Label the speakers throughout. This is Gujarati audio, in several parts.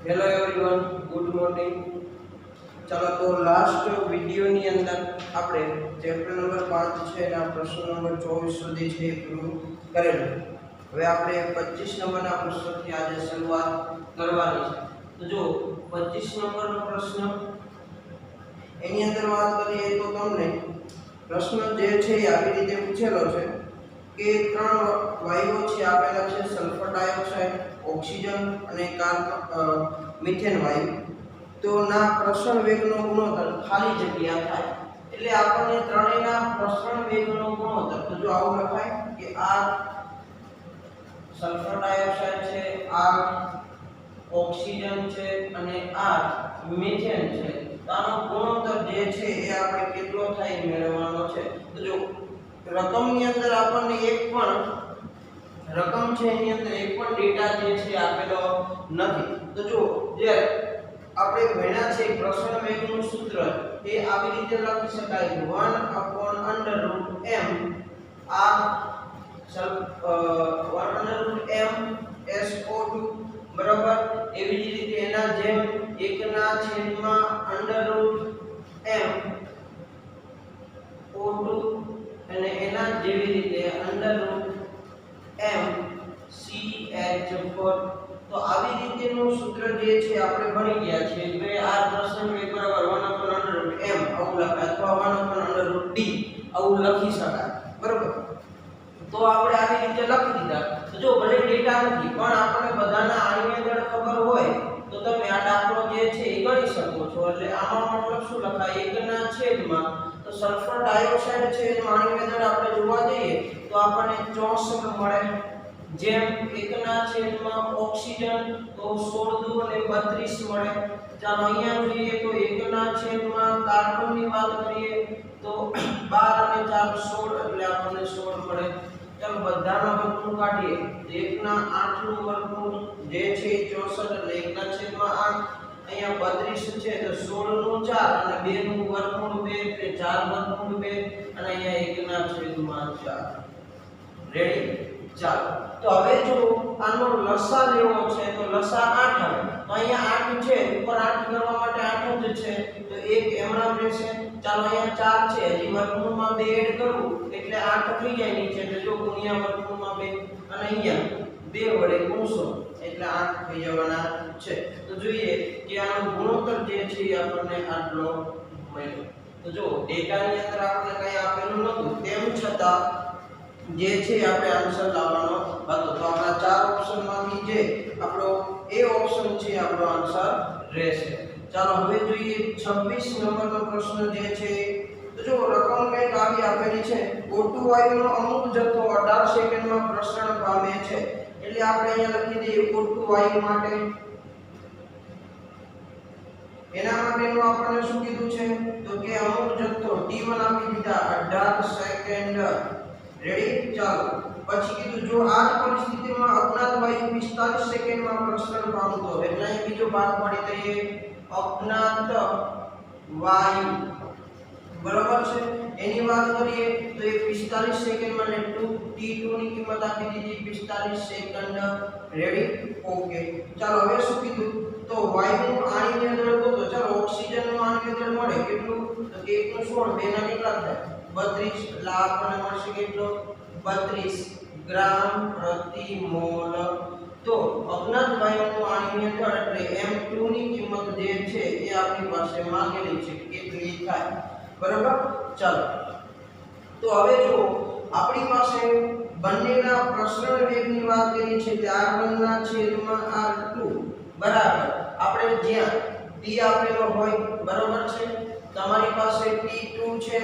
Speaker 1: Hello everyone, good morning. ચાલો તો લાસ્ટ વિડીયોની અંદર આપણે ચેપ્ટર નંબર 5 છે એના પ્રશ્ન નંબર 24 સુધી છે એ પૂરું કરેલું. હવે આપણે 25 નંબરના પ્રશ્નથી આજે શરૂઆત કરવાની છે. તો જો 25 નંબરનો પ્રશ્ન એની અંદર વાત કરીએ તો તમને પ્રશ્ન જે છે એ આવી રીતે પૂછેલો છે કે ત્રણ વાયુઓ છે આપેલા છે, સલ્ફર ડાયોક્સાઇડ, ઓક્સિજન અને મિથેન વાયુ. તો ના પ્રસરણ વેગનો ગુણોત્તર ખાલી જગ્યા થાય એટલે આપણને ત્રણેયના પ્રસરણ વેગનો ગુણોત્તર તો જો આવું લખાય કે આ સલ્ફર ડાયોક્સાઇડ છે, આ ઓક્સિજન છે અને આ મિથેન છે. તો આનો ગુણોત્તર જે છે એ આપણે કેટલો થાય મેળવવાનો છે. તો જો રકમની અંદર આપણને એક પણ રકમ છે એની અંદર એક પણ ડેટા જે છે આપેલો નથી. તો જો જે આપણે ભણ્યા છે પ્રસરણ વેગનું સૂત્ર એ આવી રીતે લખી શકાય 1/√m આ 1/m SO2 બરાબર. એવી જ રીતે એના જેમ 1/√m O2 અને એના જેવી રીતે √m CH4. તો આવી રીતેનું સૂત્ર જે છે આપણે ભણી ગયા છે કે આ પ્રસરણ વેગ બરાબર 1/√m આવું લખાય અથવા 1/√d આવું લખી શકાય બરાબર. તો આપણે આવી રીતે લખી દીધા. તો જો ભલે ડેટા નથી પણ આપણે બધાના આણ્વીય દળ ખબર હોય તો તમે આ દાખલો જે છે એ ગણી શકો છો. એટલે આમાં મતલબ શું લખાય 1/છેદમાં તો સલ્ફર ડાયોક્સાઇડ છે એનો આણ્વીય દળ આપણે જોવા જઈએ તો આપણને 64 મળે. જેમ 1/છેદમાં ઓક્સિજન તો 16 દુ અને 32 મળે. ચાલો અહીંયા જોઈએ તો 1/છેદમાં કાર્બનની વાત કરીએ તો 12 અને 4 16 એટલે આપણને 16 મળે. ચાલો બધાનો વર્ગમૂળ કાઢીએ તો 1/8 નું વર્ગમૂળ જે છે 64 એટલે 1/8. અહીંયા 32 છે તો 16 નું 4 અને 2 નું વર્ગમૂળ 2 એટલે 4 વર્ગમૂળ 2 અને અહીંયા 1/4. રેડી. ચાલો તો હવે જો આનો લસા લેવો છે તો લસા 8 આવે. તો અહીંયા 8 છે ઉપર 8 કરવા માટે 8 જ છે તો એક એમણા રહેશે. ચાલો અહીંયા 4 છે હજી વર્ગમૂળમાં 2 એડ કરું એટલે 8 થઈ જાય નીચે એટલે જો ગુણ્યા વર્ગમૂળમાં 2 અને અહીંયા 2 વડે ગુણશો એટલે 8 થઈ જવાના છે. તો જોઈએ કે આનો ગુણોત્તર જે છે એ આપણને આટલો મળ્યો. તો જો ડેટાની અંદર આપણે કંઈ આપેલું નહોતું તેમ છતાં જે છે આપણે આન્સર લાવવાનો હતો. તો આપણા ચાર ઓપ્શનમાંથી જે આપણો એ ઓપ્શન છે આપણો આન્સર રહેશે. ચાલો હવે જોઈએ 26 નંબરનો પ્રશ્ન જે છે. તો જો રકમ કંઈક આવી આપેલી છે O2 વાયુનો અમુક જથ્થો 18 સેકન્ડમાં પ્રસરણ પામે છે. એટલે આપણે અહીંયા લખી દઈએ O2 વાયુ માટે એના માટેનું આપણને શું કીધું છે તો કે અમુક જથ્થો T1 આપી દીધા 18 સેકન્ડ. રેડી. ચાલો પછી કીધું જો આ જ પરિસ્થિતિમાં અજ્ઞાત વાયુ 45 સેકન્ડમાં પ્રસરણ પામતો એટલે અહીં બીજો ભાગ પાડી દઈએ અજ્ઞાત વાયુ બરાબર છે. એની વાત કરીએ તો એ 45 સેકન્ડમાં ને T2 ની કિંમત આપી દીધી 45 સેકન્ડ. રેડી. ઓકે. ચાલો હવે શું કીધું તો વાયુનું આણ્વીય દળ તો ચાલો ઓક્સિજનનું આણ્વીય દળ મળે કેટલું તો કે 1 નું 16 2 ના કેટલા થાય 32 એટલે આપણને મળશે કેટલો 32 ગ્રામ પ્રતિ મોલ. તો અજ્ઞાત વાયુનું આણ્વીય દળ એટલે M2 ની કિંમત જે છે એ આપણી પાસે માંગેલી છે કેટલી થાય બરાબર. ચાલો તો હવે જો આપણી પાસે બંનેના પ્રસરણ વેગની વાત કરીએ છીએ કે r1/r2 બરાબર. આપણે જ્યાં T આપેલો હોય બરાબર છે તમારી પાસે T2 છે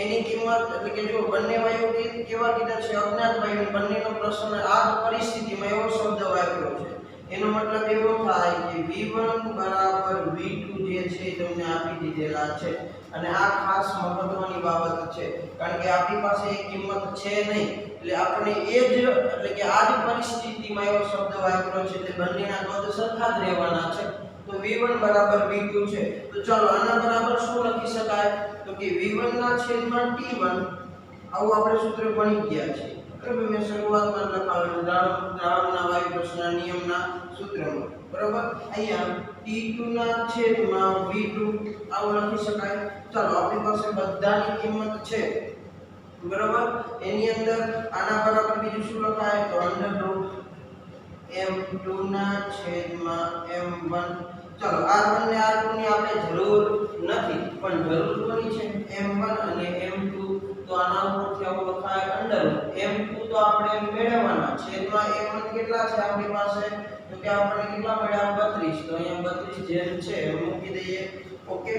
Speaker 1: એની કિંમત એટલે કે જો બંને વાયુ કેવા કીધા છે અજ્ઞાત વાયુ બંનેનો પ્રસરણ આ જ પરિસ્થિતિમાં એવો શબ્દ વાપર્યો છે એનો મતલબ એવો થાય કે V1 = V2 જે છે તમને આપી દીધેલા છે. અને આ ખાસ મહત્વની બાબત છે કારણ કે આપણી પાસે એક કિંમત છે નહીં એટલે આપણે એ જ એટલે કે આ જ પરિસ્થિતિમાં એવો શબ્દ વાપર્યો છે એટલે બંનેના પદ સરખા જ રહેવાના છે. તો V1 = V2 છે. તો ચાલો આના બરાબર શું લખી શકાય તો કે V1/T1 આવું આપણે સૂત્ર ભણી ગયા છે. બરાબર. મેં શરૂઆતમાં લખાવેલું દ્રાવણના વાયુ પ્રસરણ નિયમના સૂત્રમાં બરાબર અહીંયા t2 ના છેદમાં v2 આવું લખી શકાય ચાલો આપણી પાસે બધાની કિંમત છે બરાબર એની અંદર આના બરાબર બીજું શું લખાય તો √m2 ના છેદમાં m1 ચાલો r1 ને r2 ની આપણે જરૂર નથી પણ જરૂર કોની છે m1 અને m2 તો આના ઉપરથી આવું લખાય √m2 તો આપણે મેળવવાના છેદમાં m1 કેટલા છે આપણી પાસે તો કે આપણે કેટલા મળ્યા 32 તો અહીંયા 32 જેમ છે મૂકી દઈએ ઓકે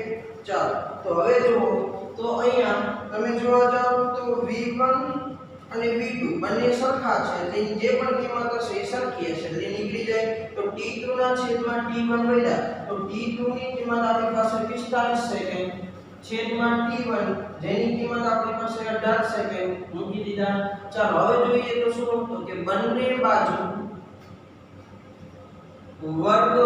Speaker 1: ચાલો તો હવે જુઓ તો અહીંયા તમે જોવા જાવ તો v1 અને v2 બંને સરખા છે એટલે જે પણ કિંમત હશે એ સરખી હશે એટલે નીકળી જાય તો t2 ના છેદમાં t1 વધ્યા તો t2 ની કિંમત આપણી પાસે 45 સેકન્ડ છેદમાં t1 જેની કિંમત આપણી પાસે 18 સેકન્ડ મૂકી દીધા ચાલો હવે જોઈએ તો શું તો કે બંને બાજુ વર્ગ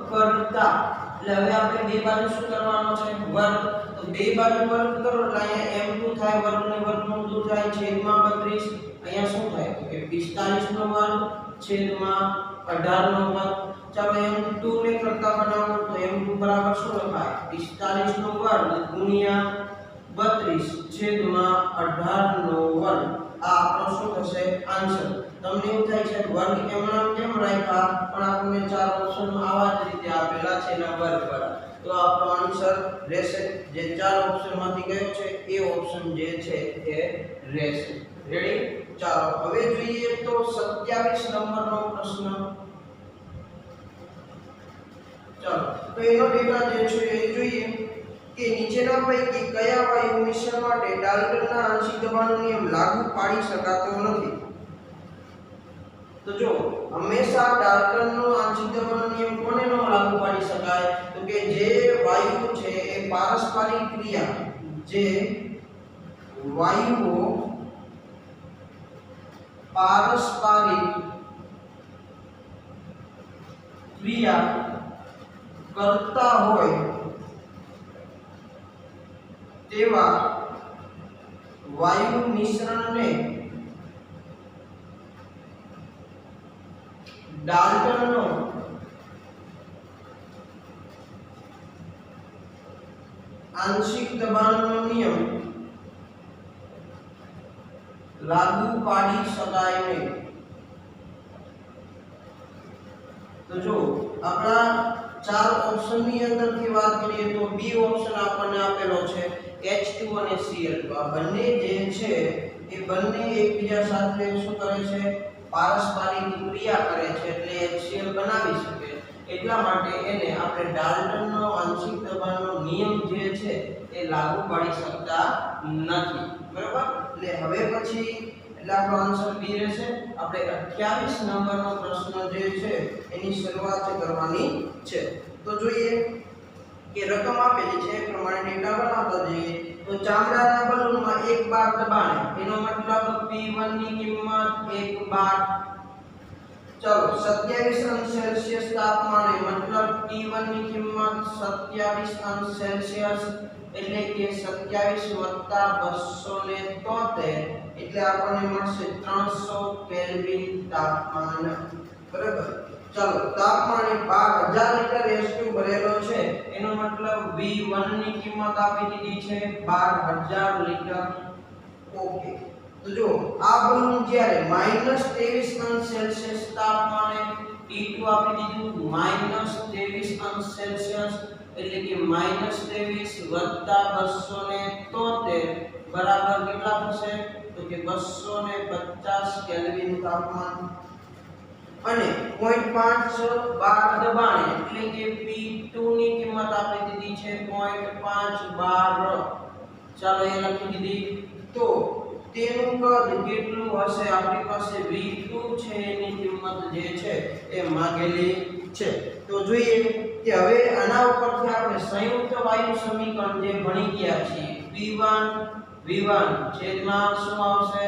Speaker 1: કરતા એટલે હવે આપણે બે બાજુ શું કરવાનો છે વર્ગ તો બે બાજુ વર્ગ કરો એટલે અહીંયા m2 થાય વર્ગને વર્ગમૂળ 2 થાય છેદમાં 32 અહીંયા શું થાય તો કે 45 નો વર્ગ છેદમાં 18 નો વર્ગ ચાલો m2 ને કરતા બનાવો તો m2 બરાબર શું લખાય 45 નો વર્ગ ગુણ્યા 32 છેદમાં 18 નો વર્ગ આ આપણો શું થશે આન્સર તમને એવું થાય છે વર્ગ એમના કેમ રાખ્યા પણ આપણને ચાર ઓપ્શન આવા જ રીતે આપેલા છે એના વર્ગ વાળા તો આપણો આન્સર રહેશે જે ચાર ઓપ્શન માંથી કયો છે એ ઓપ્શન જે છે એ રહેશે રેડી ચાલો હવે જોઈએ તો 27 નંબરનો પ્રશ્ન ચાલો તો એનો ડેટા જે છે એ જોઈએ કે નીચેના પૈકી કયા વાયુ મિશ્રણ માટે ડાલ્ટનના આંશિક દબાણનો નિયમ લાગુ પાડી શકાતો નથી તો જો હંમેશા ડાલ્ટનનો આંશિક દબાણનો નિયમ કોને ન લાગુ પાડી શકાય તો કે જે વાયુ છે એ પારસ્પરિક ક્રિયા જે વાયુઓ પારસ્પરિક ક્રિયા કરતા હોય તેવા વાયુ મિશ્રણને ડાલ્ટનનો આંશિક દબાણનો નિયમ લાગુ પાડી શકાય નહીં તો જો આપણા ચાર ઓપ્શન ની અંદર થી વાત કરીએ તો બી ઓપ્શન આપણને આપેલો છે H2 અને Cl2 આ બંને જે છે એ બંને એકબીજા સાથે શું કરે છે પારસ્પરિક ક્રિયા કરે છે એટલે HCl બનાવી શકે એટલા માટે એને આપણે ડાલ્ટનનો આંશિક દબાણનો નિયમ જે છે એ લાગુ પાડી શકતા નથી બરાબર એટલે હવે પછી એટલે આપણો આન્સર બી રહેશે આપણે 28 નંબરનો પ્રશ્ન જે છે એની શરૂઆત કરવાની છે તો જોઈએ કે રકમ આપેલી છે એ પ્રમાણે ડેટા બનાવતા જઈએ તો ચામડાના બલૂનમાં 1 બાર દબાણે એનો મતલબ P1 ની કિંમત 1 બાર ચલો 27 અંશ સેલ્સિયસ તાપમાને મતલબ T1 ની કિંમત 27 અંશ સેલ્સિયસ એટલે કે 27 + 273 એટલે આપણને મળશે 300 કેલ્વિન તાપમાન બરાબર ચાલો તાપમાને 12000 લીટર H2 ભરેલો છે એનો મતલબ V1 ની કિંમત આપી દીધી છે 12000 લીટર ઓકે તો જો આ બલૂન જ્યારે -23 અંશ સેલ્સિયસ તાપમાને T2 આપી દીધું -23 અંશ સેલ્સિયસ એટલે કે -23 + 273 બરાબર કેટલા થશે તો કે 250 કેલ્વિન તાપમાન અને 0.5 બાર દબાણે એટલે કે P2 ની કિંમત આપી દીધી છે 0.5 બાર ચાલો એ લખી દીધી તો તેનું કદ કેટલું હશે આપણી પાસે V2 છે એની કિંમત જે છે એ માંગેલી છે તો જોઈએ કે હવે આના ઉપરથી આપણે સંયુક્ત વાયુ સમીકરણ જે ભણી ગયા છીએ V1 છેદમાં શું આવશે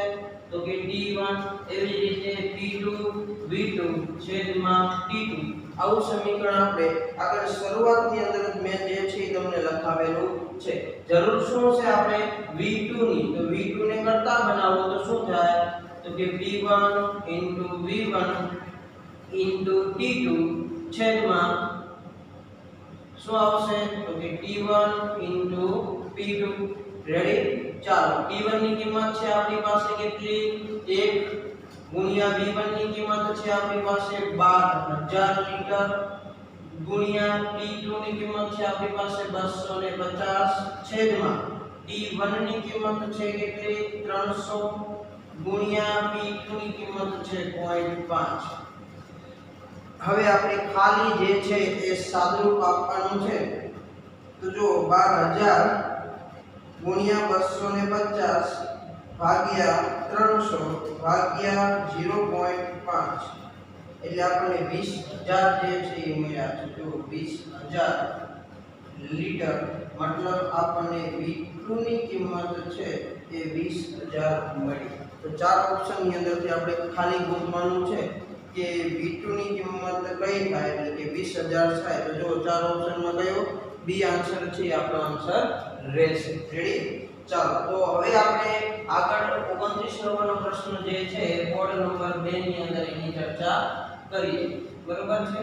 Speaker 1: તો કે T1 એવી રીતે P2 V2 છેદમાં T2 આવું સમીકરણ આપણે આગળ શરૂઆતની અંદર જ મેં જે છે તમને લખાવેલું છે જરૂર શું છે આપણે V2 ની તો V2 ને કરતા બનાવો તો શું થાય તો કે P1 * V1 * T2 છેદમાં શું આવશે તો કે t1 p2 રેડી ચાલો t1 ની કિંમત છે આપણી પાસે કેટલી 1 ગુણ્યા v1 ની કિંમત છે આપણી પાસે 12000 લીટર ગુણ્યા t2 ની કિંમત છે આપણી પાસે 250 છેદમાં t1 ની કિંમત છે કેટલી 300 ગુણ્યા p2 ની કિંમત છે 0.5 હવે આપણે ખાલી જે છે એ સાદુરૂપ આપવાનું છે તો જો 12000 ગુણ્યા 250 ભાગ્યા 300 ભાગ્યા 0.5 એટલે આપણને 20000 જે છે એ મળ્યા છે જો 20000 લીટર મતલબ આપણને V2 ની કિંમત છે એ 20000 મળી તો ચાર ઓપ્શન ની અંદરથી આપણે ખાલી ગોતવાનું છે કે V2 ની કિંમત કઈ થાય એટલે કે 20000 થાય તો જો ચાર ઓપ્શનમાં કયો બી આન્સર છે આપણો આન્સર રહેશે રેડી ચાલો તો હવે આપણે આગળ 29 નંબરનો પ્રશ્ન જે છે કોડ નંબર 2 ની અંદર એની ચર્ચા કરીએ બરોબર છે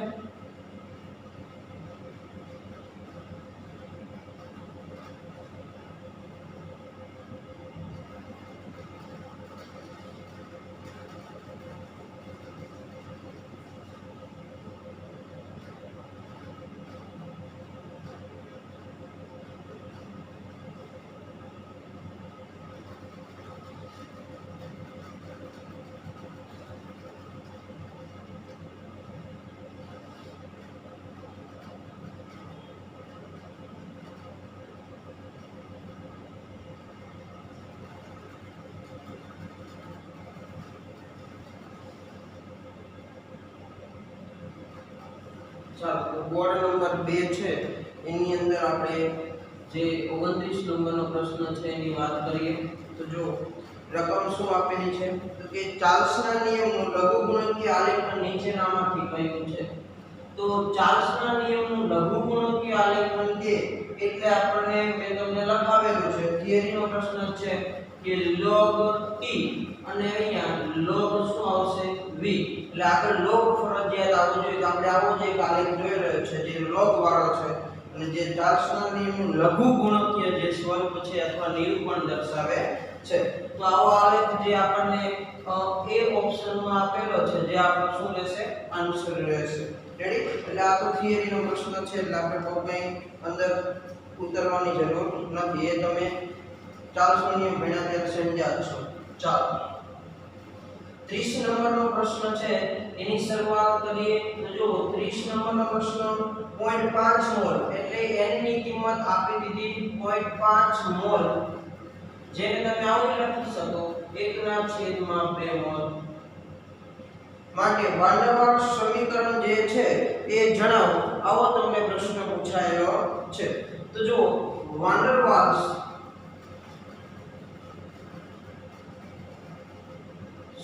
Speaker 1: ચાલો તો બોર્ડ નંબર 2 છે એની અંદર આપણે જે 29 નંબરનો પ્રશ્ન છે એની વાત કરીએ તો જો રકમ શું આપેલી છે તો કે ચાર્લ્સના નિયમનું લઘુગુણકી આલેખ નીચેનામાંથી કયું છે તો ચાર્લ્સના નિયમનું લઘુગુણકી આલેખન કે એટલે આપણને મેં તમને લખાવેલું છે થિયરીનો પ્રશ્ન છે કે log t અને અહીંયા log શું આવશે v એટલે આગળ log ફરજિયાત આવવો જોઈએ તો આપણે આવો જે આલેખ જોઈ રહ્યો છે જે log વાળો છે અને જે ચાર્લ્સના નિયમનું લઘુગુણકીય જે સ્વરૂપ છે અથવા નિરૂપણ દર્શાવે છે તો આવો આલેખ જે આપણને એ ઓપ્શનમાં આપેલો છે જે આપણો શું રહેશે આન્સર રહેશે રેડી એટલે આ તો થિયરીનો પ્રશ્ન છે એટલે આપણે બહુ કંઈ અંદર ઉતરવાની જરૂર નથી એ તમે ચાર્લ્સનો નિયમ ભણ્યા ત્યારે સમજ્યા છો ચાલો 30 નંબરનો પ્રશ્ન છે એની શરૂઆત કરીએ તો જો 30 નંબરનો પ્રશ્ન 0.5 મોલ એટલે n ની કિંમત આપી દીધી 0.5 મોલ જેને તમે આવું લખી શકો 1/2 મોલ માટે વાંડરવાળ સમીકરણ જે છે એ જણાવો આવો તમને પ્રશ્ન પૂછાયેલો છે તો જો વાંડરવાલ્સ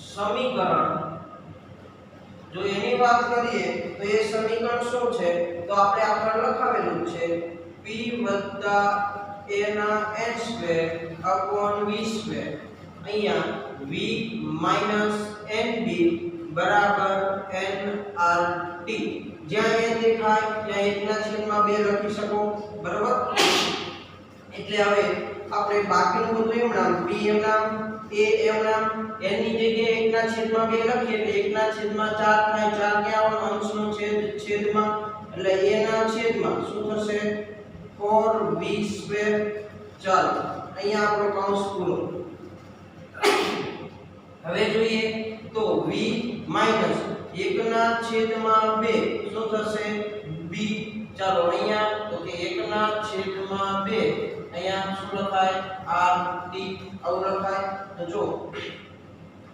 Speaker 1: સમીકરણ જો એની વાત કરીએ તો એ સમીકરણ શું છે તો આપણે આગળ લખાવેલું છે p a ના n² v² અહીંયા v nb બરાબર nRT જ્યાં n દેખાય ત્યાં 1/2 લખી શકો બરાબર એટલે હવે આપણે બાકીનું બધું એમ નામ p એમ નામ a એમ નામ n ની જગ્યાએ 1/2 લખીએ એટલે 1/4 થાય 4 કે આવવાનો અંશનો છેદમાં એટલે a ના છેદમાં શું થશે 4v² ચાલો અહીંયા આપણો કૌંસ પૂરો હવે જોઈએ તો v માઈનસ 1/2 શું થશે b ચાલો અહીંયા તો કે 1/2 અહીંયા શું લખાય rt આવું લખાય તો જો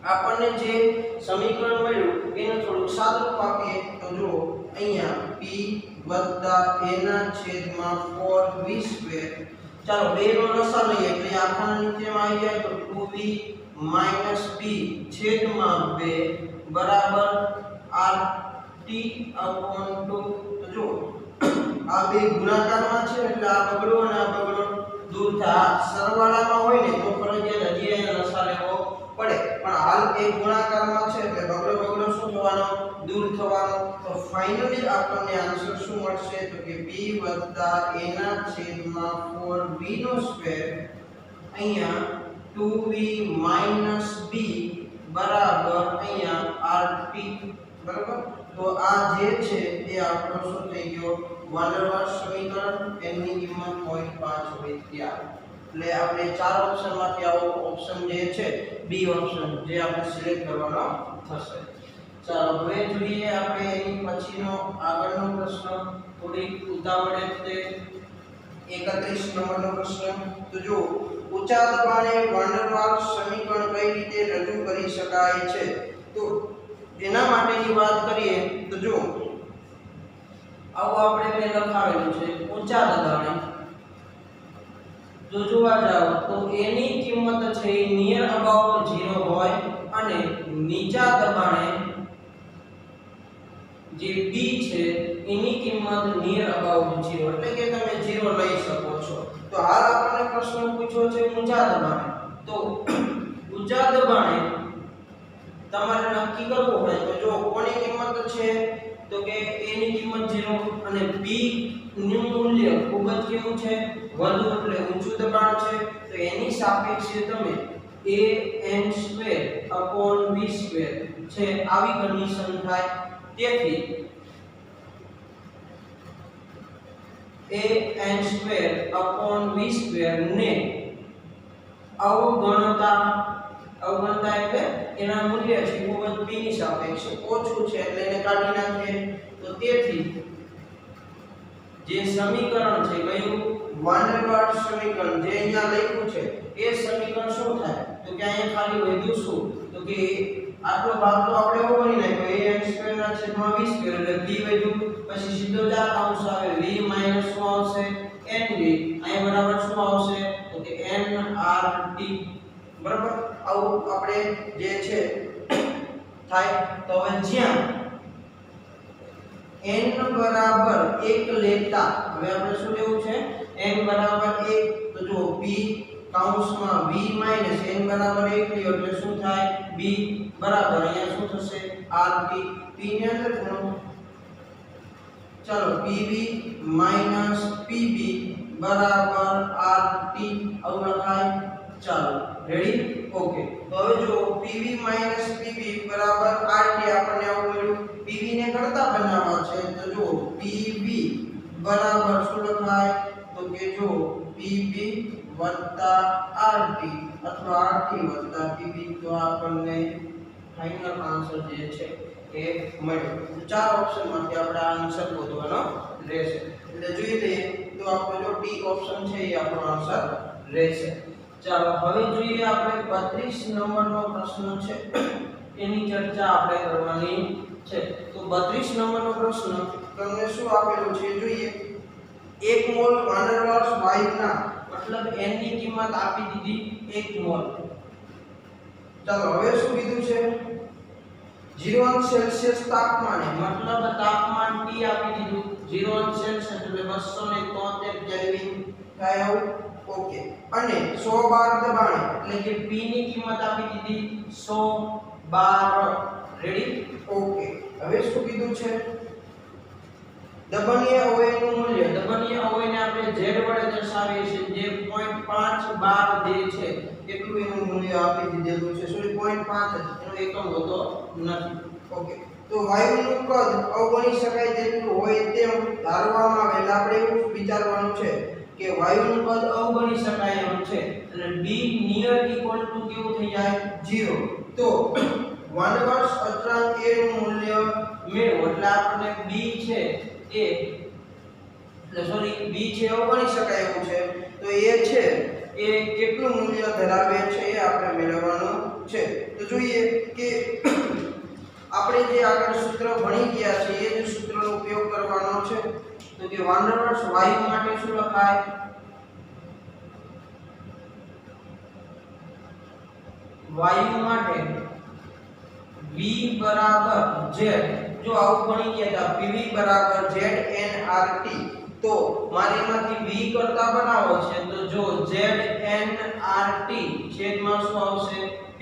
Speaker 1: આપણને જે સમીકરણ મળ્યું એને થોડું સાદું આપીએ તો જો અહીંયા p a ના છેદમાં 4v² ચાલો બે નો લસા લઈએ એટલે આખા નીચેમાં આવી જાય તો 2v b છેદમાં 2 બરાબર rt/2 તો જો આ બે ગુણાકારમાં છે એટલે આ બગડો અને આ બગડો દૂર થાય સરવાળામાં હોય ને તો ફરજિયાત હજી અહીંયા લસા લેવો પડે પણ હાલ એક ગુણાકારમાં છે એટલે બગડો શું થવાનો? દૂર થવાનો. તો ફાઇનલી આપણને આન્સર શું મળશે? તો કે b + a ના છેદમાં 4b નો સ્ક્વેર અહીંયા 2v - b બરાબર અહીંયા rt. બરાબર. તો આ જે છે એ આપણો શું થઈ ગયો? વાન ડેર વાલ્સ સમીકરણ. n ની કિંમત 0.5 હોય ત્યાં. એટલે આપણે ચાર ઓપ્શન માંથી આવો ઓપ્શન જે છે બી ઓપ્શન જે આપણે સિલેક્ટ કરવાનો થશે. ચાલો હવે જોઈએ આપણે એની પછીનો આગળનો પ્રશ્ન. થોડી ઉતાવળે તે 31 નંબરનો પ્રશ્ન. તો જો ઊંચા દબાણે વાન ડેર વાલ્સ સમીકરણ કઈ રીતે રજૂ કરી શકાય છે? તો એના માટેની વાત કરીએ તો જો આવું આપણે મેં લખાવેલું છે ઊંચા દબાણે. જો જોવા જાવ તો a ની કિંમત છે નિયર અબાઉટ 0 હોય અને નીચા દબાણે જે b છે એની કિંમત નિયર અબાઉટ 0 એટલે કે તમે 0 લઈ શકો છો. તો હાલ આપણને પ્રશ્ન પૂછ્યો છે ઊંચા દબાણે. તો ઊંચા દબાણે તમારે નક્કી કરવું હોય તો જો કોની કિંમત છે? તો કે a ની કિંમત 0 અને b નું મૂલ્ય ખૂબ જ કેવું છે? વધુ એટલે ઊંચું દબાણ છે. તો એની સાપેક્ષે તમે an²/v² છે આવી કન્ડિશન થાય. તેથી an²/v² ને અવગણતા એટલે એના મૂલ્ય છે ખૂબ જ p ની સાપેક્ષે ઓછું છે એટલે એને કાઢી નાખીએ. તો તેથી જે સમીકરણ છે કયું? વાન ડેર વાલ્સ સમીકરણ જે અહીંયા લખ્યું છે એ સમીકરણ શું થાય? તો કે અહીંયા ખાલી વધ્યું શું? તો કે આટલો ભાગ તો આપણે એવો બની નાખ્યો an² ના છેદમાં v² એટલે b વધ્યું. પછી સીધો જ આ કૌંસ આવે v માઈનસ શું આવશે? nv. અહીંયા બરાબર શું આવશે? તો કે nrt. બરાબર. આવું આપણે જે છે થાય. તો હવે જ્યાં n બરાબર 1 લેતા હવે આપણે શું લેવું છે? n બરાબર 1. તો જો b કૌંસમાં v માઈનસ n બરાબર 1 લ્યો એટલે શું થાય? b બરાબર અહીંયા શું થશે? rt. p ની અંદર ગુણો. ચાલો pv માઈનસ pb બરાબર rt આવું લખાય. ચાલો રેડી? ઓકે. તો હવે જો pv માઈનસ pb બરાબર rt આપણને આવું મળ્યું. pv ને કરતા બનાવવા છે તો જો pv બરાબર શું લખાય? તો કે જો pb વત્તા rt અથવા rt વત્તા pb. તો આપણને ફાઇનલ આન્સર જે છે એ મળ્યો. ચાર ઓપ્શન માંથી આપણે આ આન્સર શોધવાનો રહેશે. એટલે જોઈ લઈએ તો આપણો જો ડી ઓપ્શન છે એ આપણો આન્સર રહેશે. ચાલો હવે જોઈએ આપણે 32 નંબરનો પ્રશ્ન છે એની ચર્ચા આપણે કરવાની છે. તો 32 નંબરનો પ્રશ્ન તમને શું આપેલું છે જોઈએ. 1 મોલ વાન ડેર વાલ્સ વાયુના મતલબ n ની કિંમત આપી દીધી 1 મોલ. ચાલો હવે શું કીધું છે? 0 સેલ્સિયસ તાપમાને મતલબ તાપમાન T આપી દીધું. 0 સેલ્સિયસ એટલે 273 કેલ્વિન થાય આવું. ઓકે. અને 100 બાર દબાણે એટલે કે P ની કિંમત આપી દીધી 100 બાર. રેડી? ઓકે. હવે શું કીધું છે? દબાણીય અવયવનું મૂલ્ય. દબાણીય અવયવને આપણે z વડે દર્શાવીએ છીએ જે 0.5 બાર જે છે એટલું એનું મૂલ્ય આપી દીધેલું છે. સોરી 0.5 જ એનો એકમ હોતો નથી. ઓકે. તો વાયુનું કદ અવગણી શકાય તેટલું હોય તેમ ધારવામાં આવે. એટલે આપણે એવું વિચારવાનું છે કે વાયુનું કદ અવગણી શકાય એમ છે એટલે b નિયર ઇક્વલ ટુ કેવું થઈ જાય? 0. તો વાન ડેર વાલ્સ અચળાંક a નું મૂલ્ય મેળવો. એટલે આપણને b છે એ એટલે સોરી b છે અવગણી શકાય એવું છે. તો a છે એ કેટલું મૂલ્ય ધરાવે છે એ આપણે મેળવવાનું છે. તો જોઈએ કે આપણે જે આગળ સૂત્ર ભણી ગયા છે એ જ સૂત્રનો ઉપયોગ કરવાનો છે. તો કે વાન ડેર વાલ્સ વાયુ માટે શું લખાય? વાયુ માટે v બરાબર z. જો આવું ભણી ગયા હતા pv બરાબર z nrt. તો મારે એમાંથી v કરતા બનાવો છે તો જો z nrt છેદમાં શું આવશે? p.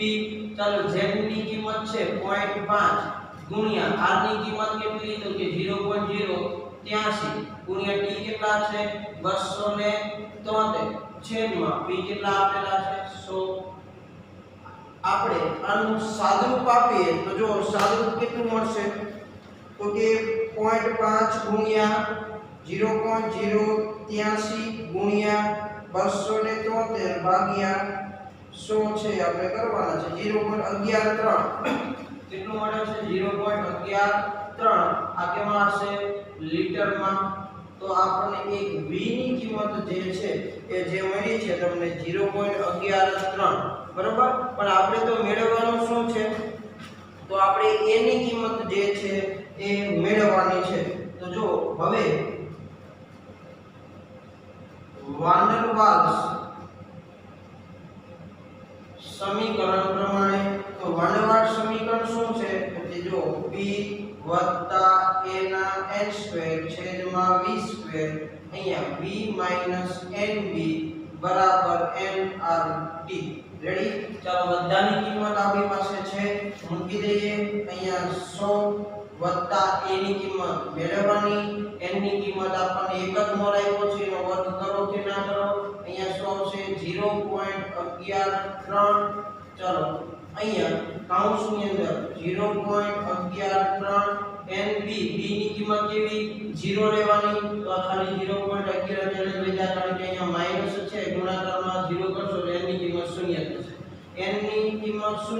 Speaker 1: ચાલો z ની કિંમત છે 0.5 ગુણ્યા r ની કિંમત કેટલી તો કે 0.083 ગુણ્યા t કેટલા છે 273 છેદમાં p કેટલા આપેલા છે 100 આપણે આનું સાદુરૂપ આપીએ તો જો સાદુરૂપ કેટલું મળશે તો કે 0.5 ગુણ્યા 0.083 ગુણ્યા 273 ભાગ્યા 100 છે આપણે કરવાના છે 0.113 કેટલું મળે છે 0.113 આ કેમાં હશે લીટરમાં તો આપણને એક v ની કિંમત જે છે એ જે મળી છે તમને 0.113 બરોબર પણ આપણે તો મેળવવાનું શું છે તો આપણે a ની કિંમત જે છે એ મેળવવાની છે તો જો હવે વાન ડર વાલ્સ સમીકરણ પ્રમાણે તો વાન ડર વાલ્સ સમીકરણ શું છે કે જો p a ના n² છેદમાં v² અહીંયા v nb બરાબર nrt રેડી ચાલો બધાની કિંમત આપણી પાસે છે મૂકી દઈએ અહીંયા 100 a ની કિંમત મેળવવાની n ની કિંમત આપણને એક જ મોલ આપ્યો છે એનો વર્ગ કરો કે ના કરો અહીંયા 100 છે 0.113 ચાલો અહીંયા કૌંસની અંદર 0.113 nb b ની કિંમત કેવી 0 લેવાની તો આ ખાલી 0.11 એટલે લીધા કારણ કે અહીંયા માઈનસ છે ગુણાકારમાં 0 કરશો એટલે n ની કિંમત 0 થશે n ની કિંમત 0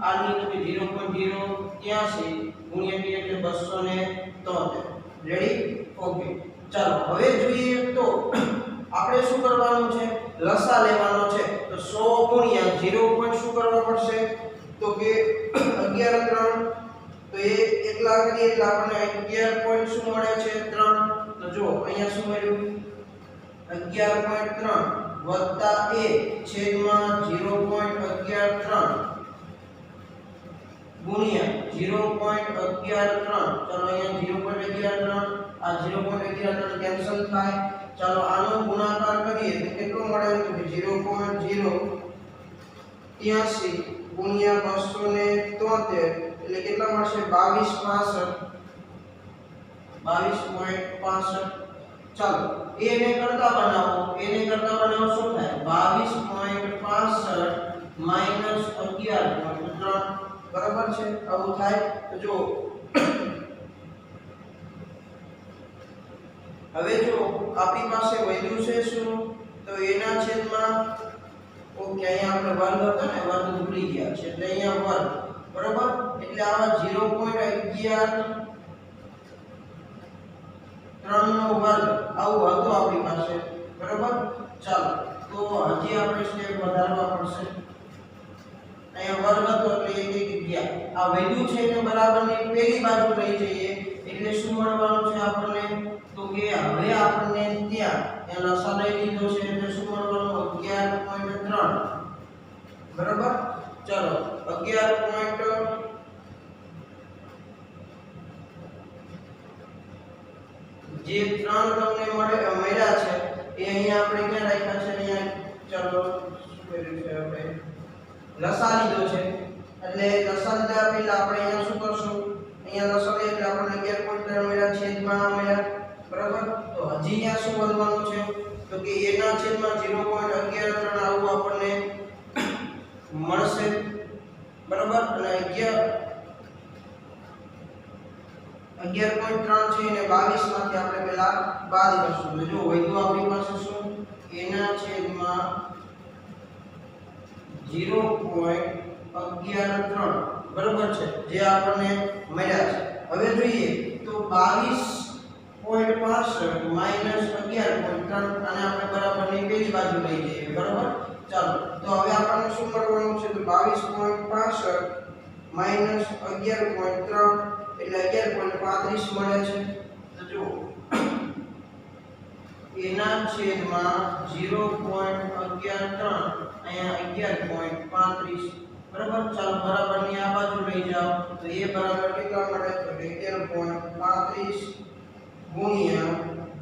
Speaker 1: r ની તો 0.083 ગુણ્યા t એટલે 273 રેડી ઓકે ચાલો હવે જોઈએ તો આપણે શું કરવાનું છે લસા લેવાનો છે તો 100 ગુણ્યા 0. શું કરવા પડશે તો કે 11 3 તો એ એટલા કરીએ એટલે આપણને 11 પોઈન્ટ શું મળે છે 3 તો જો અહીંયા શું મળ્યું 11.3 વત્તા a છેદમાં 0.113 ગુણ્યા 0.113 ચાલો અહીંયા 0.113 આ 0.113 કેન્સલ થાય ચાલો આનો ગુણાકાર કરીએ તો કેટલો મળે તો 0.083 ગુણ્યા 273 એટલે કેટલા મળશે 22.65 ચાલો a ને કરતા બનાવો શું થાય 22.65 11.3 બરાબર છે આવું થાય તો જો હવે જો આપણી પાસે વધ્યું છે શું તો એના છેદમાં ઓકે અહીંયા આપણે વર્ગ હતો ને વર્ગ ભૂલી ગયા છે એટલે અહીંયા વર્ગ બરાબર એટલે આવા 0.11 3 નો વર્ગ આવું હતું આપણી પાસે બરાબર ચાલો તો હજી આપણે સ્ટેપ વધારવા પડશે અહીંયા વર્ગ હતો એટલે એક જગ્યા આ વેલ્યુ છે એને બરાબરની પેલી બાજુ લઈ જઈએ એટલે શું મળવાનું છે આપણને તો કે હવે આપણને ત્યાં એ લસા લઈ લીધો છે એટલે શું મળવાનું 11.3 બરાબર ચલો 11. જે 3 તમને મળ્યા છે એ અહીંયા આપણે ક્યાં રાખ્યા છે અહીંયા ચલો શું કર્યું છે આપણે લસા લીધો છે એટલે લસા લીધા પહેલા આપણે અહીંયા શું કરશું અહીંયા લસા લઈએ એટલે આપણને 11.3 મળ્યા છેદમાં મળ્યા બરાબર તો હજી અહીંયા શું વધવાનું છે તો કે a ના છેદમાં 0.113 આવું આપણને મળશે બરાબર અને 11.3 છે અને 22 માંથી આપણે પહેલા બાદ કરશું તો જો વધ્યું આપણી પાસે શું a ના છેદમાં 0.113 બરાબર છે જે આપણને મળ્યા છે હવે જોઈએ તો 22.65 માઈનસ 11.3 અને આપણે બરાબરની પેલી બાજુ લઈ જઈએ બરાબર ચાલો તો હવે આપણને શું કરવાનું છે તો 22.65 માઈનસ 11.3 એટલે 11.35 મળે છે તો જો એના છેદમાં 0.113 અહીંયા 11.35 બરાબર ચાલો બરાબરની આ બાજુ લઈ જાઓ તો એ બરાબર કેટલા મળે તો 11.35 ગુણ્યા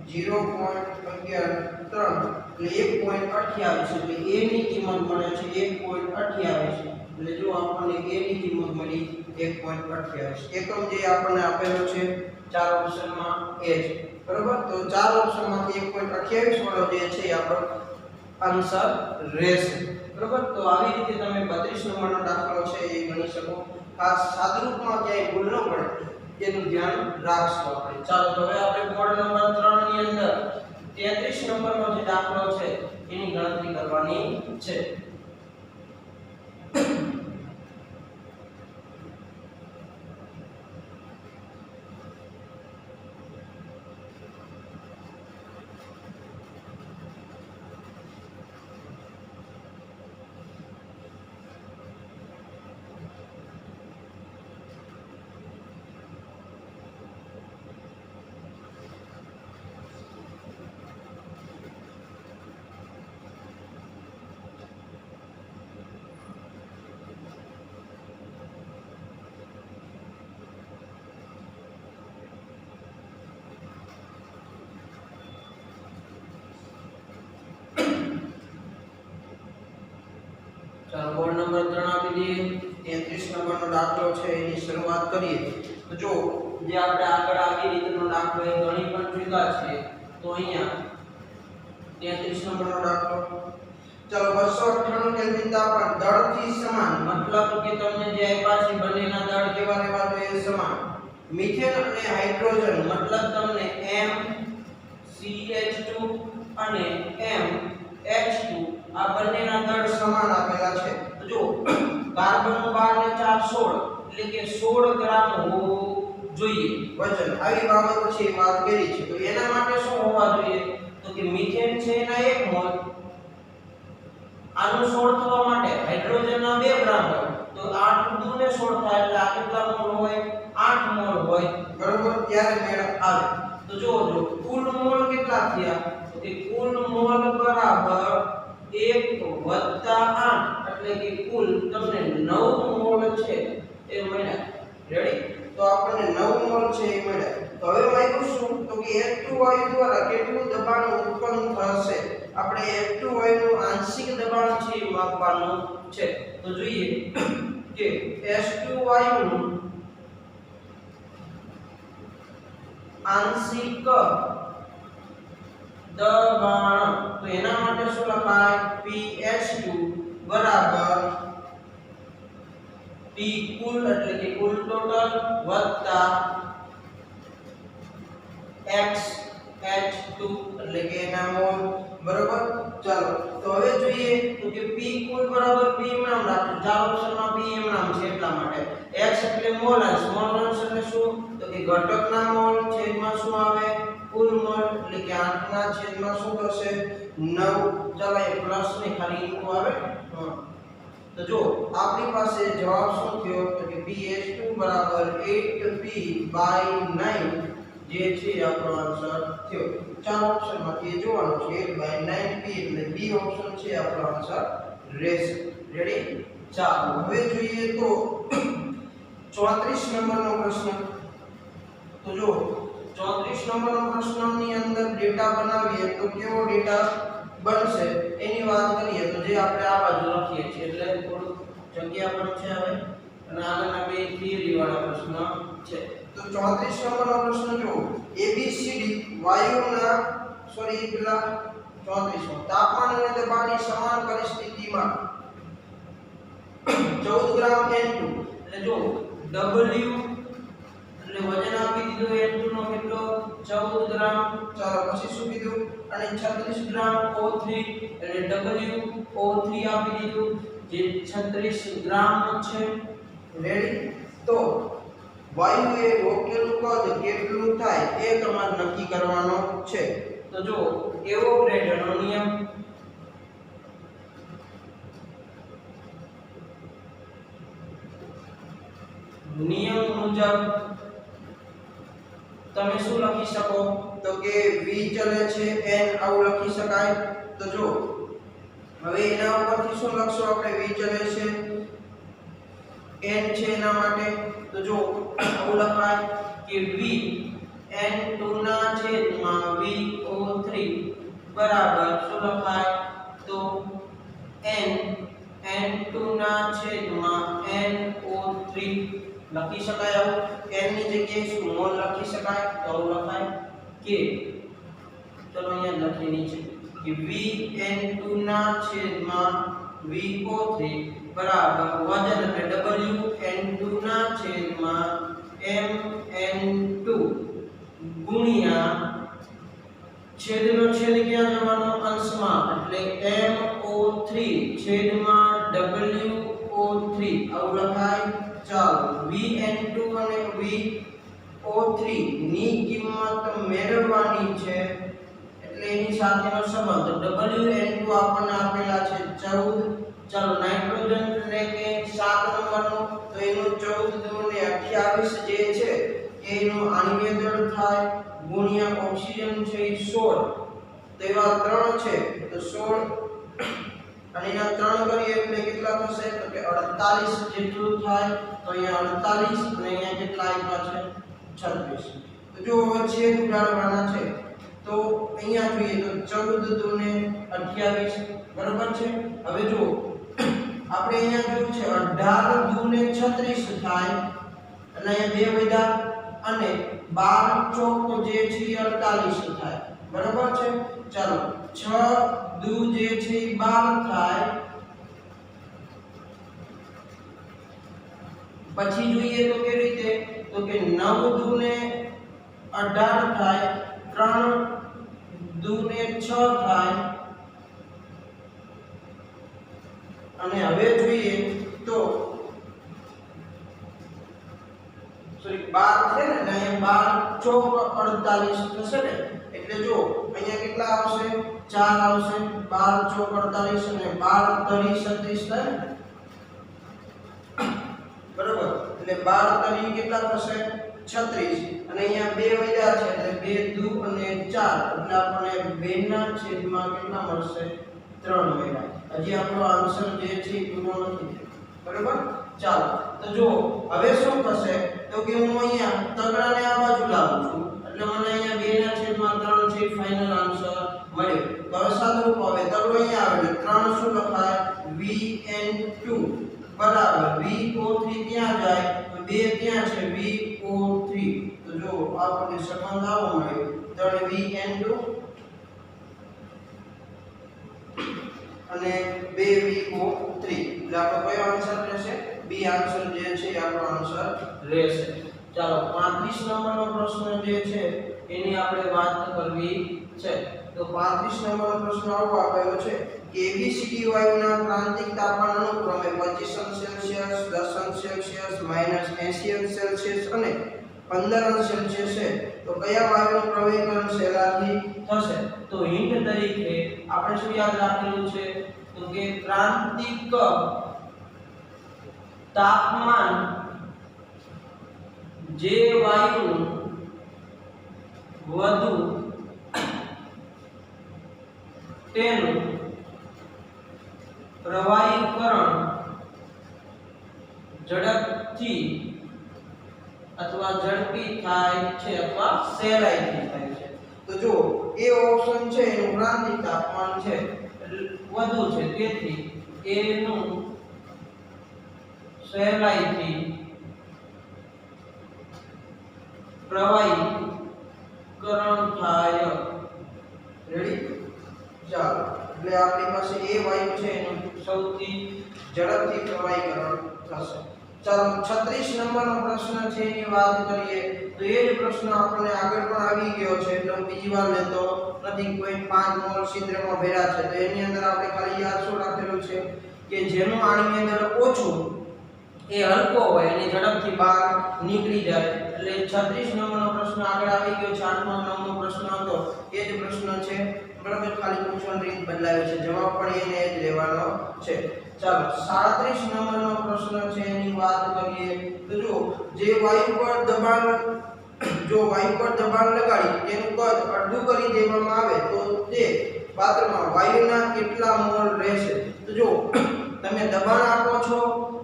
Speaker 1: 0.113 એટલે 1.28 એટલે a ની કિંમત મળે છે 1.28 એટલે જો આપણને a ની કિંમત મળી 1.28 એકમ જે આપણને આપેલો છે ચાર ઓપ્શનમાં a છે બરોબર તો ચાર ઓપ્શનમાંથી 1.28 વાળો જે છે એ આપણો આન્સર રહેશે બરોબર તો આવી રીતે તમે 32 નંબરનો દાખલો છે એ ગણી શકો ખાસ સાદરૂપમાં ક્યાંય ભૂલ ન પડે એનું ધ્યાન રાખશું આપણે ચાલો તો હવે આપણે બોર્ડ નંબર 3 ની અંદર 33 નંબરનો જે દાખલો છે એની ગણતરી કરવાની છે ચાલો બોર્ડ નંબર 3 આપી દઈએ 33 નંબરનો દાખલો છે એની શરૂઆત કરીએ તો જો જે આપણે આગળ આવી રીતનો દાખલો એ ગણી પણ ચૂક્યા છે તો અહીંયા 33 નંબરનો દાખલો ચાલો 298 કેલ્વિન તાપમાન દળથી સમાન મતલબ કે તમને જે આપ્યા છે બંનેના દળ કેવા રહેવા જોઈએ સમાન મિથેન અને હાઇડ્રોજન મતલબ તમને MCH2 અને MH2 આ બંનેના દળ સમાન આપેલા છે તો જો કાર્બન 12 ને 4 16 એટલે કે 16 ગ્રામ હોવું જોઈએ વજન આવી બાબત પછી વાત કરી છે તો એના માટે શું હોવા જોઈએ તો કે મિથેન છે એના 1 મોલ આનું 16 થવા માટે હાઇડ્રોજનના 2 ગ્રામ હોય તો 8 દૂને 16 થાય એટલે આ કેટલા મોલ હોય 8 મોલ હોય બરોબર ત્યારે મેળ આવે તો જો કુલ મોલ કેટલા થયા તો કે કુલ મોલ બરાબર 1 વત્તા 8 એટલે કે કુલ તમને 9 મોલ છે એ મળ્યા રેડી તો આપણને 9 મોલ છે એ મળ્યા તો હવે માગ્યું શું તો કે H2 વાયુ દ્વારા કેટલું દબાણ ઉત્પન્ન થશે આપણે H2 વાયુનું આંશિક દબાણ છે એ માપવાનું છે તો જોઈએ કે H2 વાયુનું આંશિક દબાણ તો એના માટે શું લખાય pH2 બરાબર P કુલ એટલે કે કુલ ટોટલ વત્તા XH2 એટલે કે એના મોલ બરાબર ચાલો તો હવે જોઈએ તો કે P કુલ બરાબર P એમ નામ રાખો ચાર ઓપ્શનમાં P એમ નામ છે એટલા માટે X એટલે મોલ અંશ એટલે શું તો કે ઘટકના મોલ છેદમાં શું આવે કુલ મોલ એટલે કે 8 ના છેદમાં શું થશે 9 ચાલો એ પ્લસ ને ખાલી ઇનટુ આવે તો જો આપણી પાસે જવાબ શું થયો તો કે pH2 બરાબર 8p/9 જે છે આપણો આન્સર થયો ચાર ઓપ્શનમાંથી એ જોવાનું છે 8/9p એટલે બી ઓપ્શન છે આપણો આન્સર રહેશે રેડી ચાલો હવે જોઈએ તો 34 નંબરનો પ્રશ્ન તો જો 34 નંબરનો પ્રશ્નની અંદર ડેટા બનાવીએ તો કેવો ડેટા બનશે એની વાત કરીએ તો જે આપણે આ બાજુ લખીએ છીએ એટલે થોડું જગ્યા પણ છે હવે અને આગળના બે થિયરી વાળા પ્રશ્ન છે તો 34 નંબરનો પ્રશ્ન જો ABCD વાયુના પેલા 34 તાપમાન અને દબાણની સમાન પરિસ્થિતિમાં 14 ગ્રામ N2 એટલે જો W એટલે વજન આપી દીધું N2 નો કેટલો 14 ગ્રામ ચાલો પછી શું કીધું અને 36 ગ્રામ O3 એટલે WO3 આપી દીધું જે 36 ગ્રામ છે રેડી તો વાયુ એ રોકેલું કદ કેટલું થાય એ તમારે નક્કી કરવાનો છે તો જો એવોગ્રેડનો નિયમ મુજબ તમે શું લખી શકો તો કે v ચલે છે n આવું લખી શકાય તો જો હવે એના ઉપરથી શું લખશો આપણે v ચલે છે n છે એના માટે તો જો આવું લખાય કે v n2 ના છેદમાં VO3 બરાબર શું લખાય તો n n2 ના છેદમાં લખી શકાય આવું n ની જગ્યાએ શું મોલ લખી શકાય તો આવું લખાય કે ચલો અહીંયા લખી નીચે કે Vn2 ના છેદમાં Vo3 બરાબર વજન એટલે Wn2 ના છેદમાં Mn2 ગુણ્યા છેદનો છેદ ક્યાં જવાનો અંશમાં એટલે MO3 છેદમાં WO3 આવું લખાય ચાલો Vn2 અને Vo3 ની કિંમત મેળવવાની છે એટલે એની સાથેનો સંબંધ Wn2 આપણને આપેલા છે 14 ચાલો નાઇટ્રોજન એટલે કે 7 નંબરનો તો એનું 14 ને 28 જે છે એનું આણ્વીય દળ થાય ગુણ્યા ઓક્સિજન છે 16 તો એવા 3 છે તો 16 અને એના 3 કરીએ એટલે કેટલા થશે તો કે 48 જેટલું થાય તો અહીંયા 48 અને અહીંયા કેટલા આપ્યા છે 36 તો જો હવે છેદ ઉડાડવાના છે તો અહીંયા જોઈએ તો 14 દુને 28 બરાબર છે હવે જો આપણે અહીંયા જોયું છે 18 દુને 36 થાય એટલે અહીંયા 2 વધ્યા અને 12 ચોક જે છે 48 થાય બરાબર છે ચાલો 6 દુ જે છે 12 થાય પછી જોઈએ તો કેવી રીતે તો કે 9 દુ ને 18 થાય 3 દુ ને 6 થાય અને હવે જોઈએ તો સોરી 12 છે ને અહીંયા 12 ચોક 48 થશે ને એટલે જો અહીંયા કેટલા આવશે 4 આવશે 12 ચોક 48 અને 12 તરી 36 થાય બરોબર એટલે 12 તરી કેટલા થશે 36 અને અહીંયા 2 વધ્યા છે એટલે 2 દુ અને 4 એટલે આપણને 2 ના છેદમાં કેટલા મળશે 3 મળ્યા હજી આપણો આન્સર જે છે પૂરો નથી બરોબર ચાલો તો જો હવે શું થશે તો કે હું અહીંયા તગડાને આ બાજુ લાવું છું એટલે મને અહીંયા 2 ના છેદમાં 3 છે ફાઇનલ આન્સર મળ્યો તો હવે સાદુરૂપ આવે તગડો અહીંયા આવે 3 શું લખાય Vn2 બરાબર Vo3 ત્યાં જાય તો 2 ત્યાં છે Vo3 તો જો આપણને સંબંધ આવો મળ્યો તો Vn2 અને 2Vo3 એટલે આપણો કયો આન્સર રહેશે બી આન્સર જે છે આપણો આન્સર રહેશે ચાલો 35 નંબરનો પ્રશ્ન જે છે એની આપણે વાત કરવી છે તો 35 નંબરનો પ્રશ્ન આવો આપેલો છે કે ABCD વાયુના ક્રાંતિક તાપમાન અનુક્રમે 25°C 10°C -80°C અને 15°C છે તો કયા વાયુનું પ્રવેગીકરણ સહેલાઈથી થશે તો હિન્ટ તરીકે આપણે શું યાદ રાખેલું છે તો કે ક્રાંતિક તાપમાન જે વાયુનું વધુ તેનું પ્રવાહીકરણ ઝડપથી અથવા ઝડપી થાય છે અથવા સહેલાઈથી થાય છે તો જો એ ઓપ્શન છે એનું ક્રાંતિક તાપમાન છે વધુ છે તેથી એનું સહેલાઈથી પ્રવાહીકરણ થાય રેડી ચાલો એટલે આપણી પાસે એ વાયુ છે એનું સૌથી ઝડપથી પ્રવાહીકરણ થશે ચાલો 36 નંબરનો પ્રશ્ન છે એની વાત કરીએ તો એ જ પ્રશ્ન આપણને આગળ પણ આવી ગયો છે એટલે હું બીજી વાર લેતો નથી 0.5 મોલ છિદ્રમાં ભર્યા છે તો એની અંદર આપણે ખાલી યાદ શું રાખેલું છે કે જેનું આણ્વીય દળ ઓછું એ હલકો હોય અને ઝડપથી બહાર નીકળી જાય એટલે 36 નંબરનો પ્રશ્ન આગળ આવી ગયો છે 8 નંબરનો પ્રશ્ન હતો એ જ પ્રશ્ન છે બરાબર ખાલી પૂછવાની રીત બદલાવી છે જવાબ પણ એને જ લેવાનો છે ચાલો 37 નંબરનો પ્રશ્ન છે એની વાત કરીએ તો જો જે વાયુ પર દબાણ લગાડી તેનું કદ અડધું કરી દેવામાં આવે તો તે પાત્રમાં વાયુના કેટલા મોલ રહેશે તો જો તમે દબાણ આપો છો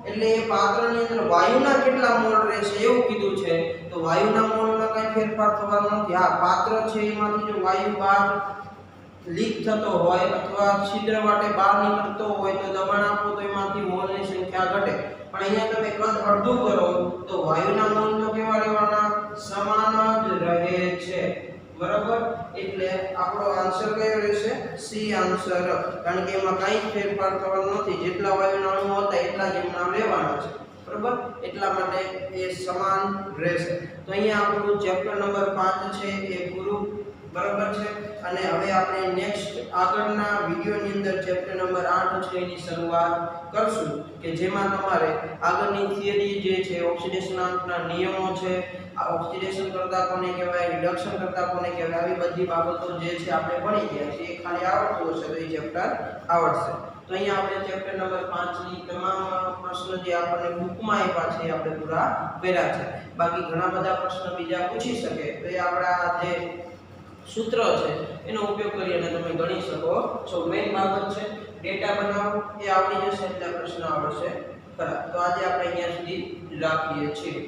Speaker 1: એટલે એ પાત્રની અંદર વાયુના કેટલા મોલ રહેશે એવું કીધું છે તો વાયુના મોલમાં કઈ ફેરફાર થવાનો નથી આ પાત્ર છે એમાંથી જો વાયુ બહાર લીક થતો હોય અથવા છિદ્ર માટે બહાર નીકળતો હોય તો દબાણ આપો તો એમાંથી મોલની સંખ્યા ઘટે. પણ અહીંયા તમે કદ અડધું કરો તો વાયુના મોલ તો કેવા રહેવાના? સમાન જ રહે છે. બરાબર, એટલે આપણો આન્સર કયો રહેશે? સી આન્સર, કારણ કે એમાં કાંઈ ફેરફાર થવાનો નથી. જેટલા વાયુના અણુઓ હતા એટલા જ એમના લેવાના છે. બરાબર, એટલા માટે એ સમાન રહેશે. તો અહીંયા આપણું ચેપ્ટર નંબર 5 છે એ પૂરું. બરાબર છે, અને હવે આપણે નેક્સ્ટ આગળના વિડિયોની અંદર ચેપ્ટર નંબર 8 છે એની શરૂઆત કરશું, કે જેમાં તમારે આગળની થિયરી જે છે ઓક્સિડેશનના નિયમો છે, આ ઓક્સિડેશન કરતા કોને કહેવાય, રિડક્શન કરતા કોને કહેવાય, આવી બધી બાબતો જે છે આપણે ભણી ગયા છીએ. એ ખાલી આવડતું હશે તો એ ચેપ્ટર આવડશે. તો અહીંયા આપણે ચેપ્ટર નંબર 5 ની તમામ પ્રશ્નો જે આપણને બુકમાં આપ્યા છે આપણે પૂરા કર્યા છે. બાકી ઘણા બધા પ્રશ્નો બીજા પૂછી શકે તો એ આપણા જે સૂત્ર છે એનો ઉપયોગ કરીને તમે ગણી શકો છો. મેઈન બાબત છે ડેટા બનાવો, એ આવડી જશે એટલે પ્રશ્ન આવડશે ખરા. તો આજે આપણે અહીંયા સુધી રાખીએ છીએ.